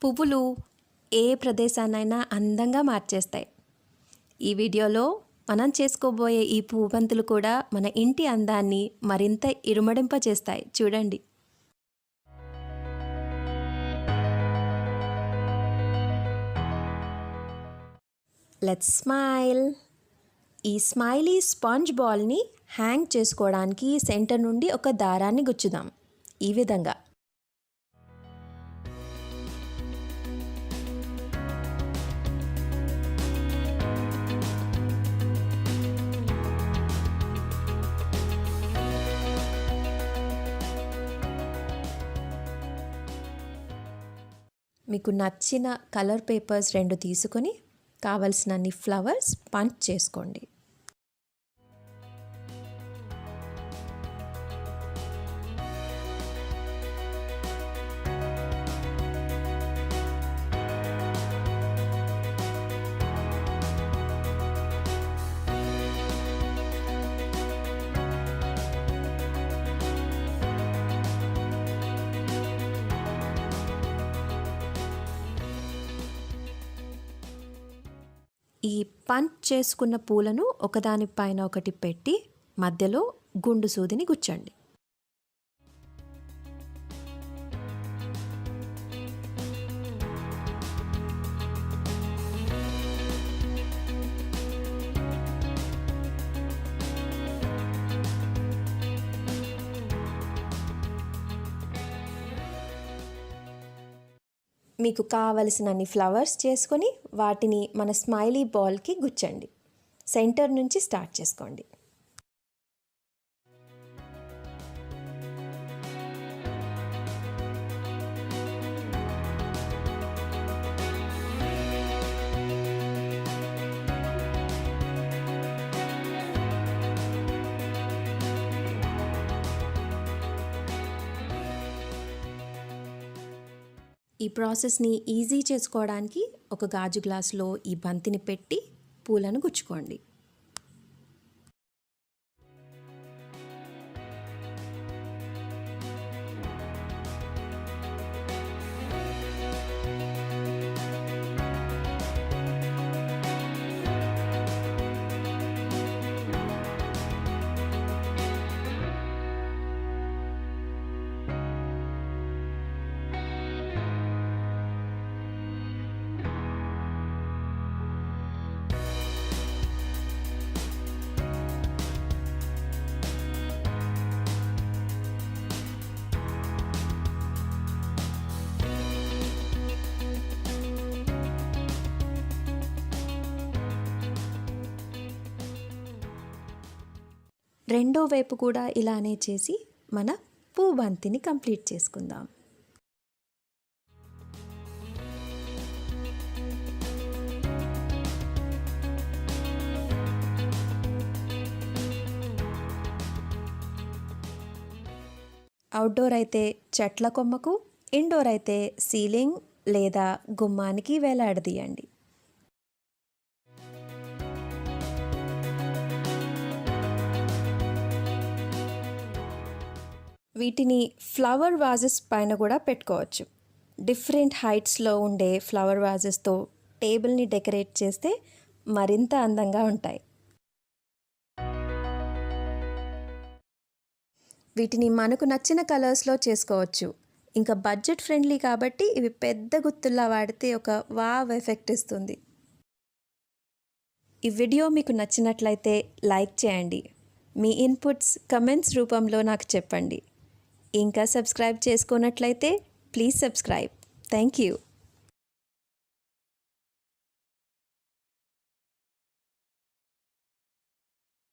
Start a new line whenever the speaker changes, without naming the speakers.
పువ్వులు ఏ ప్రదేశాన్నైనా అందంగా మార్చేస్తాయి. ఈ వీడియోలో మనం చేసుకోబోయే ఈ పువ్వుబంతులు కూడా మన ఇంటి అందాన్ని మరింత ఇరుమడింపచేస్తాయి. చూడండి. Let's smile. ఈ స్మైలీ స్పాంజ్ బాల్ని హ్యాంగ్ చేసుకోవడానికి సెంటర్ నుండి ఒక దారాన్ని గుచ్చుదాం. ఈ విధంగా మీకు నచ్చిన కలర్ పేపర్స్ 2 తీసుకొని కావలసినన్ని ఫ్లవర్స్ పంచ్ చేసుకోండి. ఈ పంచ్ చేసుకున్న పూలను ఒకదానిపైన ఒకటి పెట్టి మధ్యలో గుండు సూదిని గుచ్చండి. మీకు కావలసినన్ని ఫ్లవర్స్ చేసుకొని వాటిని మన స్మైలీ బాల్కి గుచ్చండి. సెంటర్ నుంచి స్టార్ట్ చేసుకోండి. ఈ ప్రాసెస్ని ఈజీ చేసుకోవడానికి ఒక గాజు గ్లాసులో ఈ బంతిని పెట్టి పూలను గుచ్చుకోండి. రెండో వైపు కూడా ఇలానే చేసి మన పువ్వు బంతిని కంప్లీట్ చేసుకుందాం. అవుట్డోర్ అయితే చెట్ల కొమ్మకు, ఇండోర్ అయితే సీలింగ్ లేదా గుమ్మానికి వేలాడదీయండి. వీటిని ఫ్లవర్ వాజెస్ పైన కూడా పెట్టుకోవచ్చు. డిఫరెంట్ హైట్స్లో ఉండే ఫ్లవర్ వాజెస్తో టేబుల్ని డెకరేట్ చేస్తే మరింత అందంగా ఉంటాయి. వీటిని మనకు నచ్చిన కలర్స్లో చేసుకోవచ్చు. ఇంకా బడ్జెట్ ఫ్రెండ్లీ కాబట్టి ఇవి పెద్ద గుత్తుల్లా వాడితే ఒక వావ్ ఎఫెక్ట్ ఇస్తుంది. ఈ వీడియో మీకు నచ్చినట్లయితే లైక్ చేయండి. మీ ఇన్పుట్స్ కమెంట్స్ రూపంలో నాకు చెప్పండి. ఇంకా సబ్స్క్రైబ్ చేసుకున్నట్లయితే ప్లీజ్ సబ్స్క్రైబ్. Thank you.